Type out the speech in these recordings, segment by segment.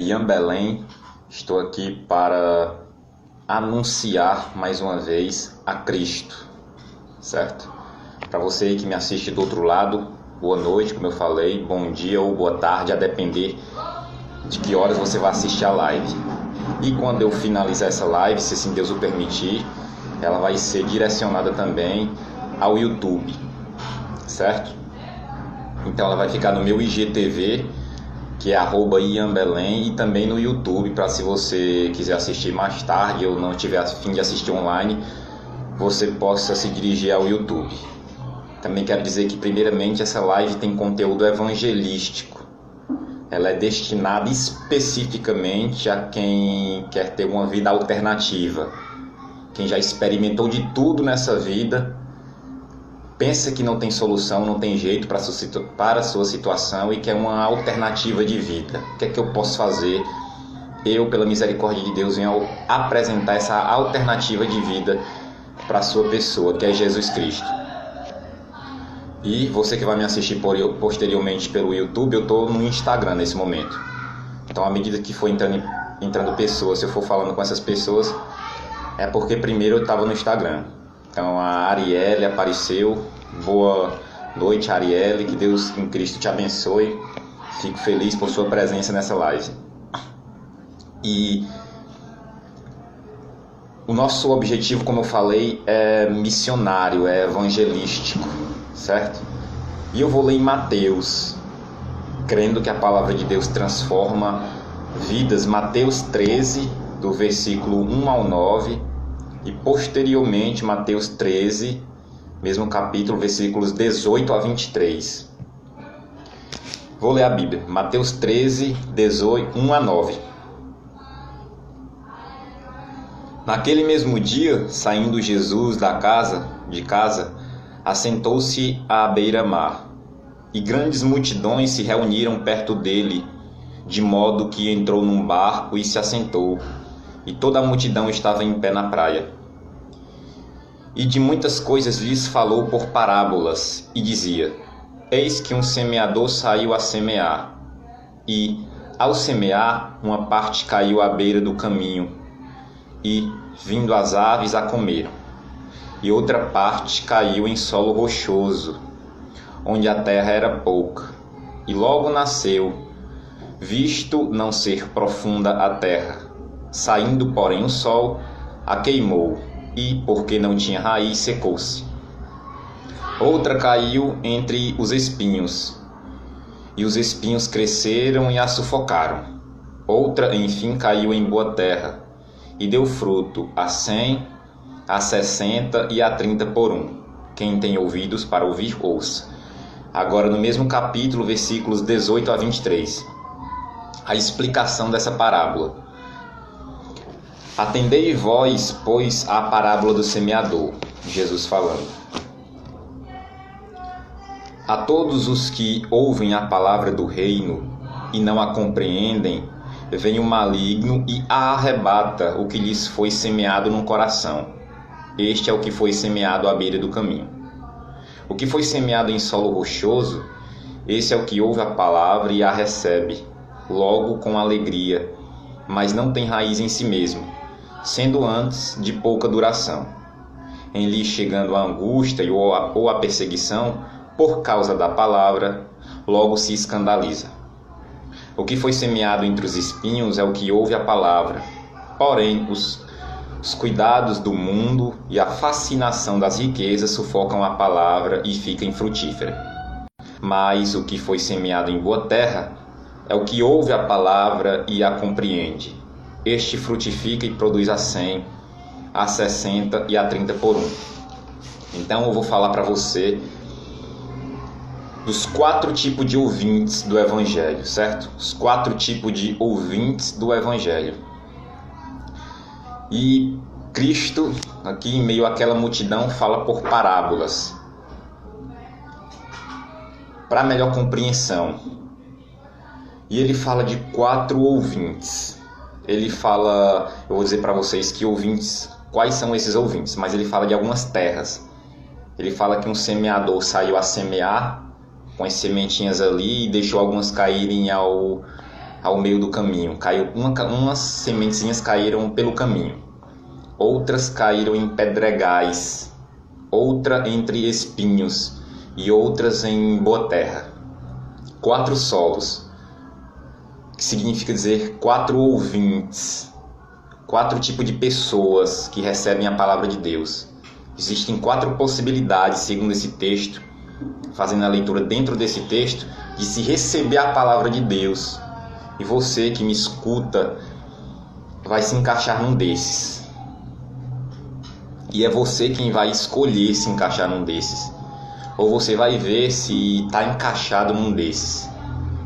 Ian Belém, estou aqui para anunciar mais uma vez a Cristo, certo? Para você que me assiste do outro lado, boa noite, como eu falei, bom dia ou boa tarde, a depender de que horas você vai assistir a live. E quando eu finalizar essa live, se assim Deus o permitir, ela vai ser direcionada também ao YouTube, certo? Então ela vai ficar no meu IGTV, que é @IanBelém, e também no YouTube, para se você quiser assistir mais tarde ou não tiver a fim de assistir online, você possa se dirigir ao YouTube. Também quero dizer que primeiramente essa live tem conteúdo evangelístico. Ela é destinada especificamente a quem quer ter uma vida alternativa, quem já experimentou de tudo nessa vida, pensa que não tem solução, não tem jeito para a sua situação e quer uma alternativa de vida. O que é que eu posso fazer? Eu, pela misericórdia de Deus, venho apresentar essa alternativa de vida para a sua pessoa, que é Jesus Cristo. E você que vai me assistir posteriormente pelo YouTube, eu estou no Instagram nesse momento. Então, à medida que for entrando pessoas, se eu for falando com essas pessoas, é porque primeiro eu estava no Instagram. Então a Arielle apareceu. Boa noite, Arielle, que Deus em Cristo te abençoe. Fico feliz por sua presença nessa live. E o nosso objetivo, como eu falei, é missionário, é evangelístico, certo? E eu vou ler em Mateus, crendo que a palavra de Deus transforma vidas. Mateus 13, do versículo 1 ao 9, e posteriormente Mateus 13, mesmo capítulo, versículos 18 a 23. Vou ler a Bíblia. Mateus 13, 18, 1 a 9. Naquele mesmo dia, saindo Jesus de casa, assentou-se à beira-mar, e grandes multidões se reuniram perto dele, de modo que entrou num barco e se assentou, e toda a multidão estava em pé na praia. E de muitas coisas lhes falou por parábolas, e dizia: Eis que um semeador saiu a semear, e, ao semear, uma parte caiu à beira do caminho, e, vindo as aves, a comeram. E outra parte caiu em solo rochoso, onde a terra era pouca, e logo nasceu, visto não ser profunda a terra. Saindo, porém, o sol, a queimou, e, porque não tinha raiz, secou-se. Outra caiu entre os espinhos, e os espinhos cresceram e a sufocaram. Outra, enfim, caiu em boa terra, e deu fruto a 100, a 60 e a 30 por um. Quem tem ouvidos para ouvir, ouça. Agora, no mesmo capítulo, versículos 18 a 23, a explicação dessa parábola. Atendei vós, pois, à parábola do semeador, Jesus falando. A todos os que ouvem a palavra do reino e não a compreendem, vem o maligno e arrebata o que lhes foi semeado no coração. Este é o que foi semeado à beira do caminho. O que foi semeado em solo rochoso, esse é o que ouve a palavra e a recebe, logo com alegria, mas não tem raiz em si mesmo, sendo antes de pouca duração. Em lhe chegando a angústia ou a perseguição, por causa da palavra, logo se escandaliza. O que foi semeado entre os espinhos é o que ouve a palavra, porém os cuidados do mundo e a fascinação das riquezas sufocam a palavra e fica infrutífera. Mas o que foi semeado em boa terra é o que ouve a palavra e a compreende. Este frutifica e produz a 100, a 60 e a 30 por um. Então eu vou falar para você dos 4 tipos de ouvintes do Evangelho, certo? Os 4 tipos de ouvintes do Evangelho. E Cristo, aqui em meio àquela multidão, fala por parábolas, para melhor compreensão. E ele fala de 4 ouvintes. Ele fala, eu vou dizer para vocês que ouvintes, quais são esses ouvintes, mas ele fala de algumas terras. Ele fala que um semeador saiu a semear com as sementinhas ali e deixou algumas caírem ao meio do caminho. Umas sementezinhas caíram pelo caminho, outras caíram em pedregais, outra entre espinhos e outras em boa terra. 4 solos, que significa dizer 4 ouvintes, 4 tipos de pessoas que recebem a palavra de Deus. Existem 4 possibilidades, segundo esse texto, fazendo a leitura dentro desse texto, de se receber a palavra de Deus. E você que me escuta vai se encaixar num desses. E é você quem vai escolher se encaixar num desses. Ou você vai ver se está encaixado num desses.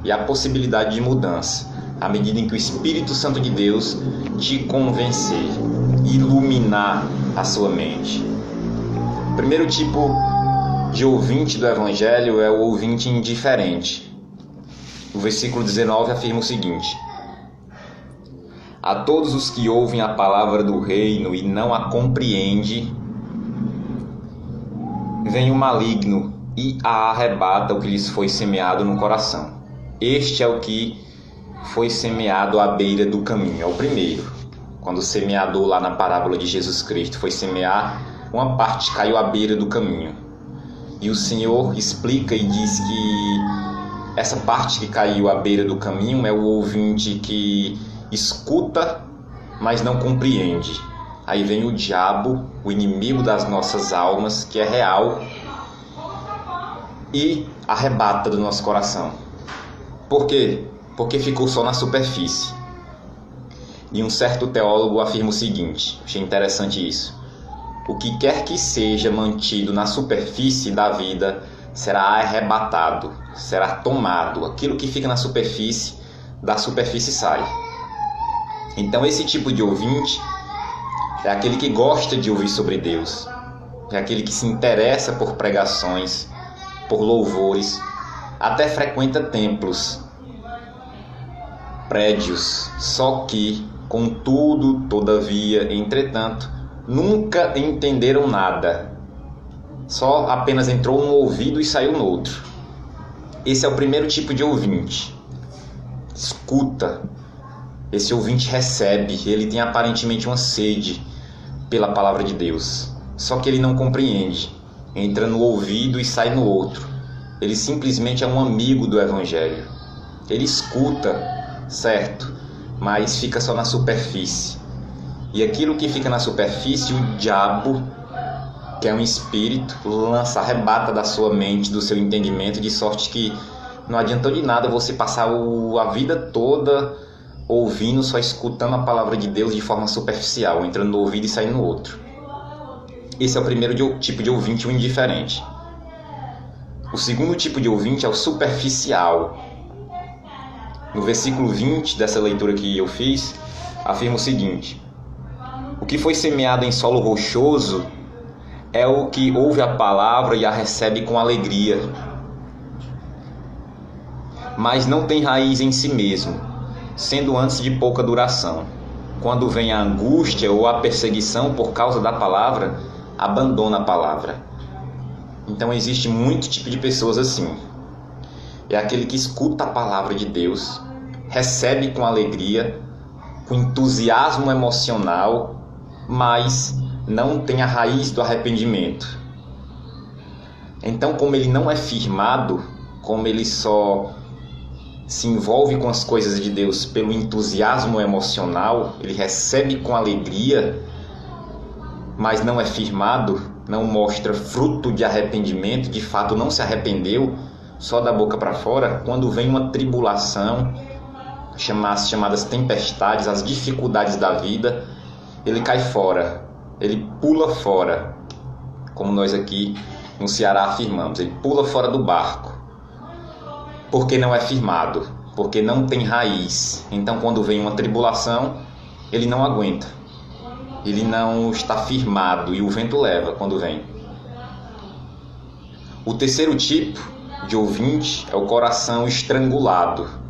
E a possibilidade de mudança, à medida em que o Espírito Santo de Deus te convencer, iluminar a sua mente. O primeiro tipo de ouvinte do Evangelho é o ouvinte indiferente. O versículo 19 afirma o seguinte: a todos os que ouvem a palavra do reino e não a compreendem, vem o maligno e a arrebata o que lhes foi semeado no coração. Este é o que foi semeado à beira do caminho. É o primeiro. Quando o semeador lá na parábola de Jesus Cristo foi semear, uma parte caiu à beira do caminho. E o Senhor explica e diz que essa parte que caiu à beira do caminho é o ouvinte que escuta, mas não compreende. Aí vem o diabo, o inimigo das nossas almas, que é real, e arrebata do nosso coração. Por quê? Porque ficou só na superfície. E um certo teólogo afirma o seguinte, achei interessante isso: o que quer que seja mantido na superfície da vida será arrebatado, será tomado. Aquilo que fica na superfície, da superfície sai. Então esse tipo de ouvinte é aquele que gosta de ouvir sobre Deus, é aquele que se interessa por pregações, por louvores, até frequenta templos, prédios, só que, contudo, todavia, entretanto, nunca entenderam nada. Só apenas entrou num ouvido e saiu no outro. Esse é o primeiro tipo de ouvinte. Escuta. Esse ouvinte recebe. Ele tem aparentemente uma sede pela palavra de Deus. Só que ele não compreende. Entra no ouvido e sai no outro. Ele simplesmente é um amigo do Evangelho. Ele escuta, certo, mas fica só na superfície. E aquilo que fica na superfície, o diabo, que é um espírito, lança, arrebata da sua mente, do seu entendimento, de sorte que não adiantou de nada você passar a vida toda ouvindo, só escutando a palavra de Deus de forma superficial, entrando no ouvido e saindo no outro. Esse é o primeiro tipo de ouvinte, o indiferente. O segundo tipo de ouvinte é o superficial. No versículo 20 dessa leitura que eu fiz, afirma o seguinte: o que foi semeado em solo rochoso é o que ouve a palavra e a recebe com alegria, mas não tem raiz em si mesmo, sendo antes de pouca duração. Quando vem a angústia ou a perseguição por causa da palavra, abandona a palavra. Então existe muito tipo de pessoas assim. É aquele que escuta a palavra de Deus, recebe com alegria, com entusiasmo emocional, mas não tem a raiz do arrependimento. Então, como ele não é firmado, como ele só se envolve com as coisas de Deus pelo entusiasmo emocional, ele recebe com alegria, mas não é firmado, não mostra fruto de arrependimento, de fato não se arrependeu, só da boca para fora. Quando vem uma tribulação, as chamadas tempestades, as dificuldades da vida, ele cai fora, ele pula fora, como nós aqui no Ceará afirmamos, ele pula fora do barco, porque não é firmado, porque não tem raiz. Então quando vem uma tribulação, ele não aguenta, ele não está firmado e o vento leva quando vem. O terceiro tipo de ouvinte é o coração estrangulado.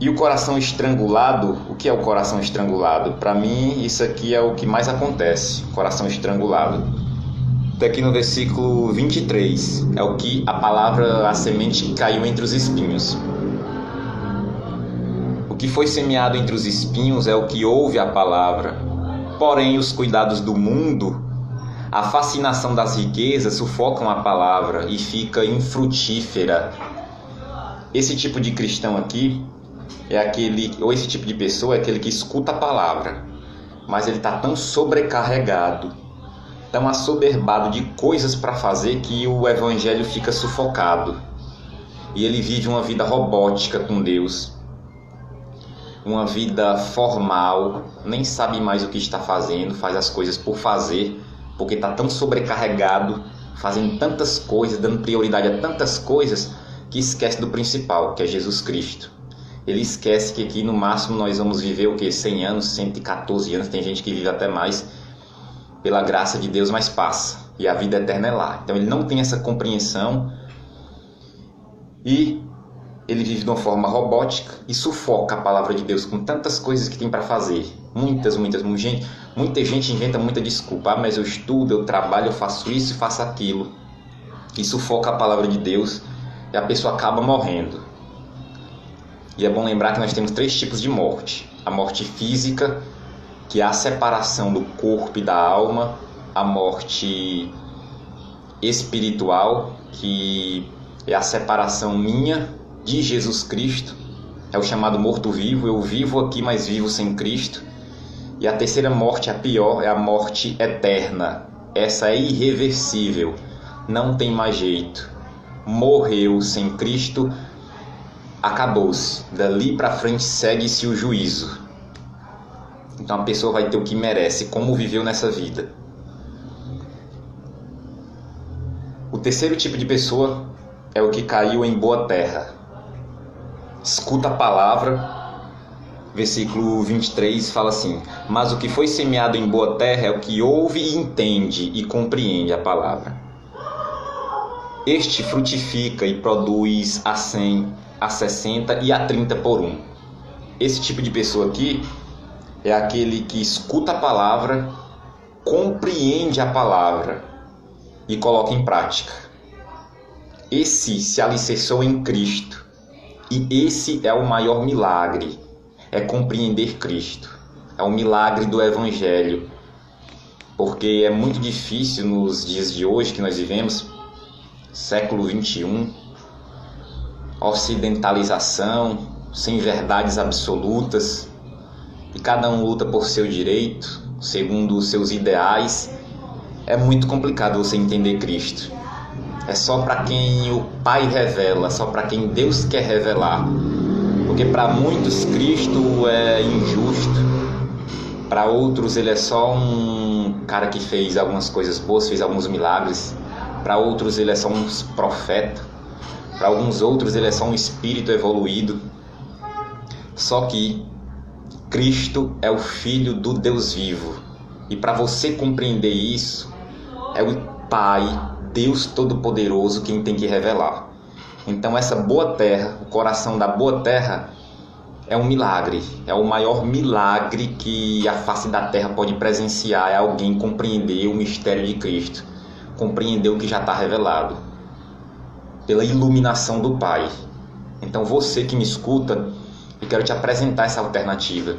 E o coração estrangulado, o que é o coração estrangulado? Para mim, isso aqui é o que mais acontece, coração estrangulado. Daqui no versículo 23, é o que a palavra, a semente que caiu entre os espinhos. que foi semeado entre os espinhos é o que ouve a palavra. Porém, os cuidados do mundo, a fascinação das riquezas sufocam a palavra e fica infrutífera. Esse tipo de cristão aqui é aquele, ou esse tipo de pessoa é aquele que escuta a palavra, mas ele está tão sobrecarregado, tão assoberbado de coisas para fazer que o evangelho fica sufocado. E ele vive uma vida robótica com Deus, uma vida formal, nem sabe mais o que está fazendo, faz as coisas por fazer, porque está tão sobrecarregado, fazendo tantas coisas, dando prioridade a tantas coisas, que esquece do principal, que é Jesus Cristo. Ele esquece que aqui no máximo nós vamos viver o quê? 100 anos, 114 anos, tem gente que vive até mais, pela graça de Deus, mas passa, e a vida eterna é lá. Então ele não tem essa compreensão, e ele vive de uma forma robótica e sufoca a palavra de Deus com tantas coisas que tem para fazer. Muita gente inventa muita desculpa. Mas eu estudo, eu trabalho, eu faço isso e faço aquilo. E sufoca a palavra de Deus e a pessoa acaba morrendo. E é bom lembrar que nós temos 3 tipos de morte. A morte física, que é a separação do corpo e da alma. A morte espiritual, que é a separação minha de Jesus Cristo, é o chamado morto-vivo. Eu vivo aqui, mas vivo sem Cristo. E a terceira morte, a pior, é a morte eterna. Essa é irreversível, não tem mais jeito. Morreu sem Cristo, acabou-se. Dali para frente segue-se o juízo. Então a pessoa vai ter o que merece, como viveu nessa vida. O terceiro tipo de pessoa é o que caiu em boa terra. Escuta a palavra, versículo 23 fala assim: mas o que foi semeado em boa terra é o que ouve e entende e compreende a palavra. Este frutifica e produz a 100, a 60 e a 30 por 1. Esse tipo de pessoa aqui é aquele que escuta a palavra, compreende a palavra e coloca em prática. Esse se alicerçou em Cristo. E esse é o maior milagre, é compreender Cristo. É o milagre do Evangelho. Porque é muito difícil nos dias de hoje que nós vivemos, século 21, ocidentalização, sem verdades absolutas, e cada um luta por seu direito, segundo os seus ideais. É muito complicado você entender Cristo. É só para quem o Pai revela, só para quem Deus quer revelar. Porque para muitos Cristo é injusto, para outros ele é só um cara que fez algumas coisas boas, fez alguns milagres. Para outros ele é só um profeta, para alguns outros ele é só um espírito evoluído. Só que Cristo é o Filho do Deus vivo. E para você compreender isso, é o Pai, Deus Todo-Poderoso, quem tem que revelar. Então essa boa terra, o coração da boa terra, é um milagre. É o maior milagre que a face da terra pode presenciar. É alguém compreender o mistério de Cristo, compreender o que já está revelado pela iluminação do Pai. Então você que me escuta, eu quero te apresentar essa alternativa.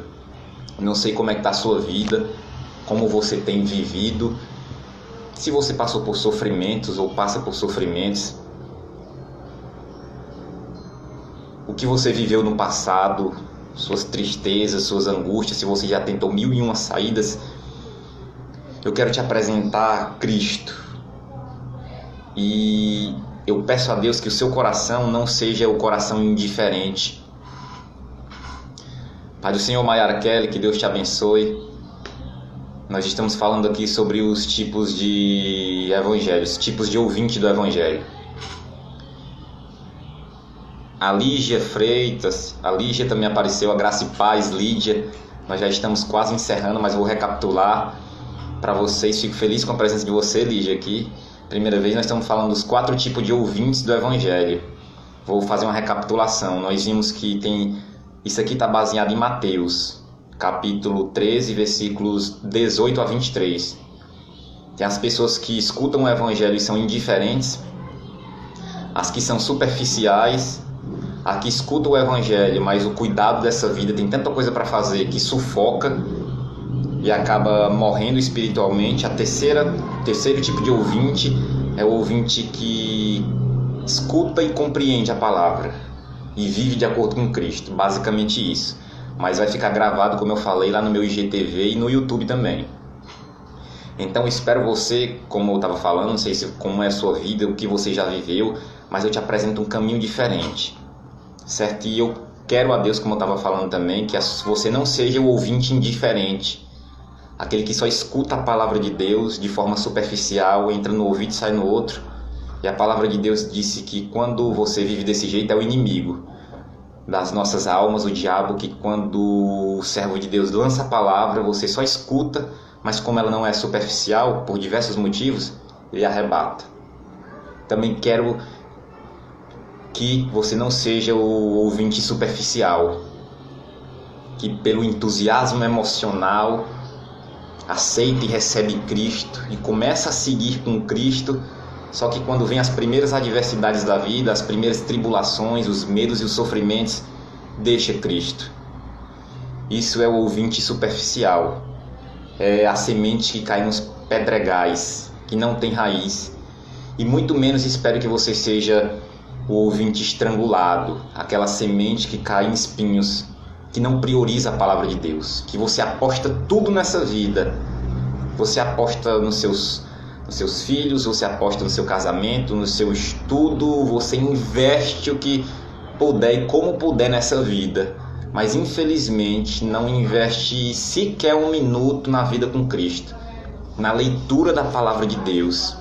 Eu não sei como é que está a sua vida, como você tem vivido, se você passou por sofrimentos ou passa por sofrimentos, o que você viveu no passado, suas tristezas, suas angústias, se você já tentou 1001 saídas. Eu quero te apresentar Cristo. E eu peço a Deus que o seu coração não seja o coração indiferente. Pai do Senhor Mayara Kelly, que Deus te abençoe. Nós estamos falando aqui sobre os tipos de evangelhos, tipos de ouvinte do evangelho. A Lígia Freitas, a Lígia também apareceu, a Graça e Paz, Lídia. Nós já estamos quase encerrando, mas vou recapitular para vocês. Fico feliz com a presença de você, Lígia, aqui. Primeira vez nós estamos falando dos 4 tipos de ouvintes do evangelho. Vou fazer uma recapitulação. Nós vimos que isso aqui está baseado em Mateus, capítulo 13, versículos 18 a 23. Tem as pessoas que escutam o evangelho e são indiferentes, as que são superficiais, a que escuta o evangelho, mas o cuidado dessa vida tem tanta coisa para fazer que sufoca e acaba morrendo espiritualmente. Terceiro tipo de ouvinte é o ouvinte que escuta e compreende a palavra e vive de acordo com Cristo, basicamente isso. Mas vai ficar gravado, como eu falei, lá no meu IGTV e no YouTube também. Então espero você, como eu estava falando, não sei como é a sua vida, o que você já viveu, mas eu te apresento um caminho diferente, certo? E eu quero a Deus, como eu estava falando também, que você não seja o ouvinte indiferente, aquele que só escuta a palavra de Deus de forma superficial, entra no ouvido e sai no outro. E a palavra de Deus disse que quando você vive desse jeito é o inimigo das nossas almas, o diabo, que quando o servo de Deus lança a palavra, você só escuta, mas como ela não é superficial, por diversos motivos, ele arrebata. Também quero que você não seja o ouvinte superficial, que pelo entusiasmo emocional aceita e recebe Cristo e começa a seguir com Cristo, só que quando vem as primeiras adversidades da vida, as primeiras tribulações, os medos e os sofrimentos, deixa Cristo. Isso é o ouvinte superficial. É a semente que cai nos pedregais, que não tem raiz. E muito menos espero que você seja o ouvinte estrangulado, aquela semente que cai em espinhos, que não prioriza a palavra de Deus, que você aposta tudo nessa vida. Você aposta nos seus filhos, você aposta no seu casamento, no seu estudo, você investe o que puder e como puder nessa vida, mas infelizmente não investe sequer um minuto na vida com Cristo, na leitura da palavra de Deus,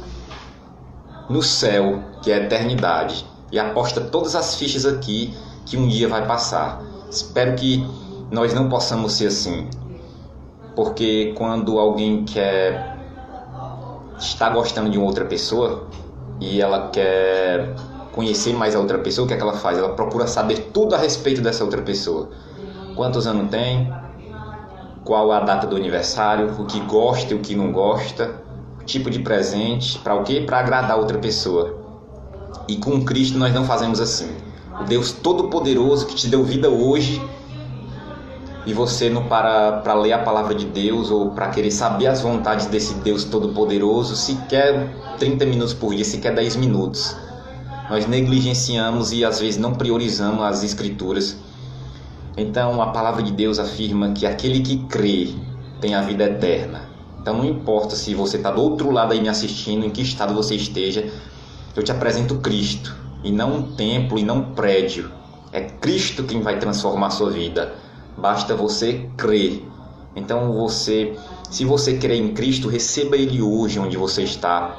no céu, que é a eternidade, e aposta todas as fichas aqui que um dia vai passar. Espero que nós não possamos ser assim, porque quando alguém está gostando de uma outra pessoa e ela quer conhecer mais a outra pessoa, o que é que ela faz? Ela procura saber tudo a respeito dessa outra pessoa. Quantos anos tem, qual a data do aniversário, o que gosta e o que não gosta, o tipo de presente, para o quê? Para agradar a outra pessoa. E com Cristo nós não fazemos assim. O Deus Todo-Poderoso que te deu vida hoje, e você não para ler a palavra de Deus ou para querer saber as vontades desse Deus Todo-Poderoso, sequer 30 minutos por dia, sequer 10 minutos. Nós negligenciamos e às vezes não priorizamos as Escrituras. Então a palavra de Deus afirma que aquele que crê tem a vida eterna. Então não importa se você está do outro lado aí me assistindo, em que estado você esteja, eu te apresento Cristo, e não um templo e não um prédio. É Cristo quem vai transformar a sua vida. Basta você crer. Então se você crer em Cristo, receba Ele hoje onde você está.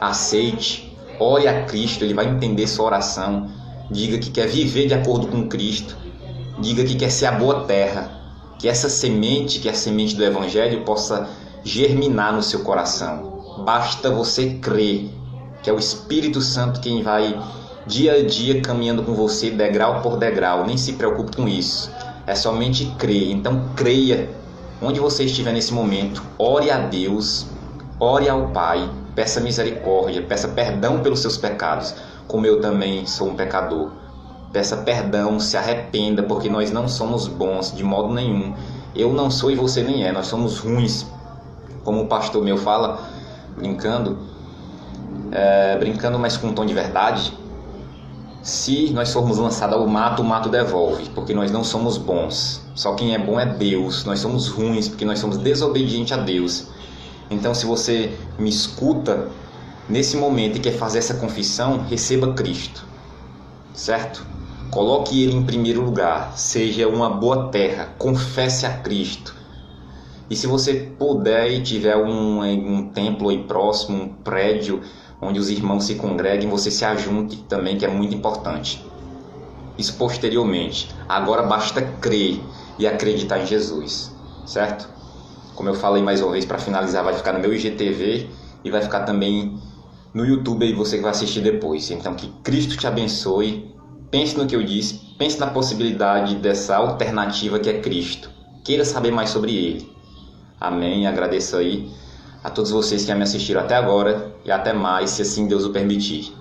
Aceite, ore a Cristo, Ele vai entender sua oração. Diga que quer viver de acordo com Cristo. Diga que quer ser a boa terra. Que essa semente, que é a semente do Evangelho, possa germinar no seu coração. Basta você crer, que é o Espírito Santo quem vai dia a dia caminhando com você, degrau por degrau. Nem se preocupe com isso. É somente crer. Então creia onde você estiver nesse momento. Ore a Deus, ore ao Pai, peça misericórdia, peça perdão pelos seus pecados, como eu também sou um pecador. Peça perdão, se arrependa, porque nós não somos bons de modo nenhum. Eu não sou e você nem é, nós somos ruins. Como o pastor meu fala, brincando, mas com um tom de verdade. Se nós formos lançados ao mato, o mato devolve, porque nós não somos bons. Só quem é bom é Deus. Nós somos ruins, porque nós somos desobedientes a Deus. Então, se você me escuta nesse momento e quer fazer essa confissão, receba Cristo, certo? Coloque Ele em primeiro lugar. Seja uma boa terra. Confesse a Cristo. E se você puder e tiver um templo aí próximo, um prédio onde os irmãos se congreguem, você se ajunte também, que é muito importante. Isso posteriormente. Agora basta crer e acreditar em Jesus, certo? Como eu falei mais uma vez, para finalizar, vai ficar no meu IGTV e vai ficar também no YouTube aí, você que vai assistir depois. Então que Cristo te abençoe. Pense no que eu disse, pense na possibilidade dessa alternativa que é Cristo. Queira saber mais sobre Ele. Amém. Agradeço aí a todos vocês que me assistiram até agora e até mais, se assim Deus o permitir.